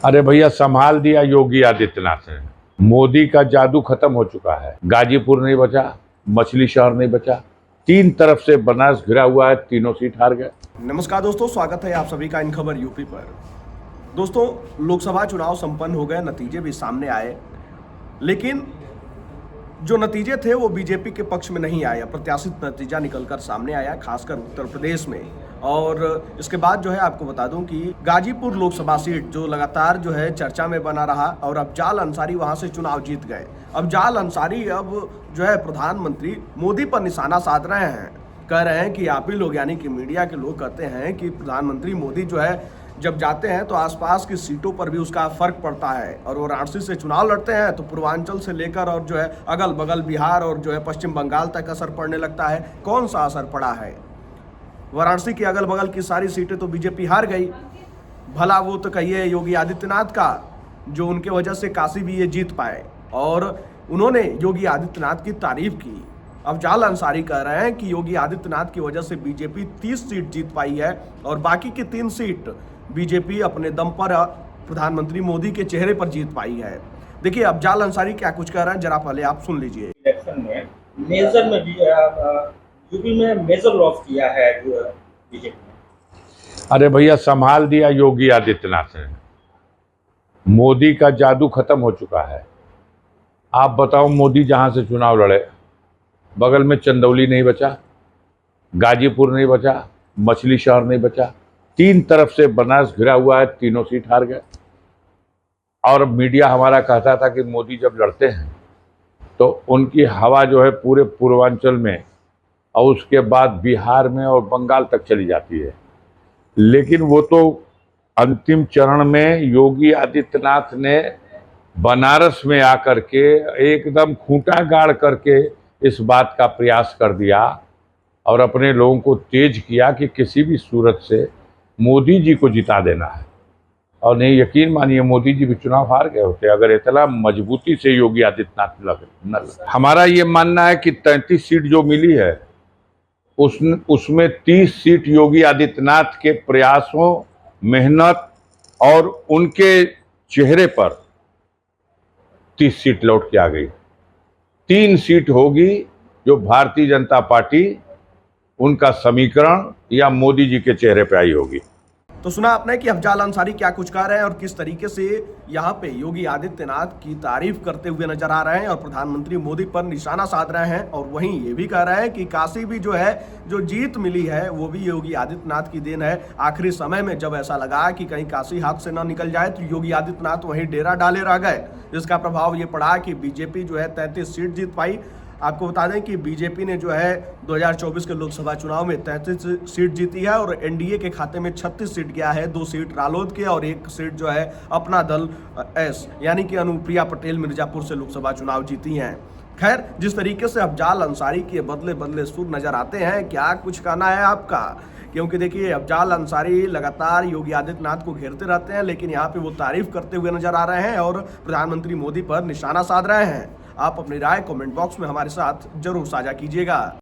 अरे भैया, संभाल दिया योगी आदित्यनाथ ने। मोदी का जादू खत्म हो चुका है। गाजीपुर नहीं बचा, मछली शहर नहीं बचा, तीन तरफ से बनारस घिरा हुआ है, तीनों सीट हार गए। नमस्कार दोस्तों, स्वागत है आप सभी का इन खबर यूपी पर। दोस्तों, लोकसभा चुनाव संपन्न हो गए, नतीजे भी सामने आए, लेकिन जो नतीजे थे वो बीजेपी के पक्ष में नहीं आए। अप्रत्याशित नतीजा निकलकर सामने आया, खासकर उत्तर प्रदेश में। और इसके बाद जो है आपको बता दूं कि गाजीपुर लोकसभा सीट जो लगातार जो है चर्चा में बना रहा और अफजाल अंसारी वहां से चुनाव जीत गए। अफजाल अंसारी अब जो है प्रधानमंत्री मोदी पर निशाना साध रहे हैं। कह रहे हैं कि आप ही लोग यानी कि मीडिया के लोग कहते हैं कि प्रधानमंत्री मोदी जो है जब जाते हैं तो आसपास की सीटों पर भी उसका फर्क पड़ता है, और वो वाराणसी से चुनाव लड़ते हैं तो पूर्वांचल से लेकर और जो है अगल बगल बिहार और जो है पश्चिम बंगाल तक असर पड़ने लगता है। कौन सा असर पड़ा है? वाराणसी की अगल बगल की सारी सीटें तो बीजेपी हार गई। भला वो तो कहिए योगी आदित्यनाथ का, जो उनके वजह से काशी भी ये जीत पाए, और उन्होंने योगी आदित्यनाथ की तारीफ की। अफजाल अंसारी कह रहे हैं कि योगी आदित्यनाथ की वजह से बीजेपी 30 सीट जीत पाई है और बाकी की 3 सीट बीजेपी अपने दम पर प्रधानमंत्री मोदी के चेहरे पर जीत पाई है। देखिए अफजाल अंसारी क्या कुछ कह रहे हैं, जरा पहले आप सुन लीजिए। इलेक्शन में मेजर में भी यूपी में मेजर लॉस किया है बीजेपी ने। अरे भैया, संभाल दिया योगी आदित्यनाथ ने। मोदी का जादू खत्म हो चुका है। आप बताओ, मोदी जहां से चुनाव लड़े, बगल में चंदौली नहीं बचा, गाजीपुर नहीं बचा, मछली शहर नहीं बचा, तीन तरफ से बनारस घिरा हुआ है, तीनों सीट हार गए। और मीडिया हमारा कहता था कि मोदी जब लड़ते हैं तो उनकी हवा जो है पूरे पूर्वांचल में और उसके बाद बिहार में और बंगाल तक चली जाती है। लेकिन वो तो अंतिम चरण में योगी आदित्यनाथ ने बनारस में आकर के एकदम खूंटा गाड़ करके इस बात का प्रयास कर दिया और अपने लोगों को तेज किया कि किसी भी सूरत से मोदी जी को जिता देना है। और नहीं, यकीन मानिए, मोदी जी भी चुनाव हार गए होते अगर इतना मजबूती से योगी आदित्यनाथ न लगे। हमारा ये मानना है कि 33 सीट जो मिली है उसमें 30 सीट योगी आदित्यनाथ के प्रयासों, मेहनत और उनके चेहरे पर 30 सीट लौट के आ गई। 3 सीट होगी जो भारतीय जनता पार्टी, उनका समीकरण या मोदी जी के चेहरे पे आई होगी। तो सुना आपने कि अफजाल अंसारी क्या कुछ कह रहे हैं और किस तरीके से यहाँ पे योगी आदित्यनाथ की तारीफ करते हुए नजर आ रहे हैं और प्रधानमंत्री मोदी पर निशाना साध रहे हैं। और वहीं ये भी कह रहे हैं कि काशी भी जो है जो जीत मिली है वो भी योगी आदित्यनाथ की देन है। आखिरी समय में जब ऐसा लगा कि कहीं काशी हाथ से न निकल जाए तो योगी आदित्यनाथ वहीं डेरा डाले रह गए, जिसका प्रभाव ये पड़ा कि बीजेपी जो है 33 सीट जीत पाई। आपको बता दें कि बीजेपी ने जो है 2024 के लोकसभा चुनाव में 33 सीट जीती है और एनडीए के खाते में 36 सीट गया है। 2 सीट रालोद के और 1 सीट जो है अपना दल एस यानी कि अनुप्रिया पटेल मिर्जापुर से लोकसभा चुनाव जीती हैं। खैर, जिस तरीके से अफजाल अंसारी के बदले बदले सुर नजर आते हैं, क्या कुछ कहना है आपका? क्योंकि देखिए अफजाल अंसारी लगातार योगी आदित्यनाथ को घेरते रहते हैं, लेकिन यहाँ पे वो तारीफ करते हुए नजर आ रहे हैं और प्रधानमंत्री मोदी पर निशाना साध रहे हैं। आप अपनी राय कमेंट बॉक्स में हमारे साथ जरूर साझा कीजिएगा।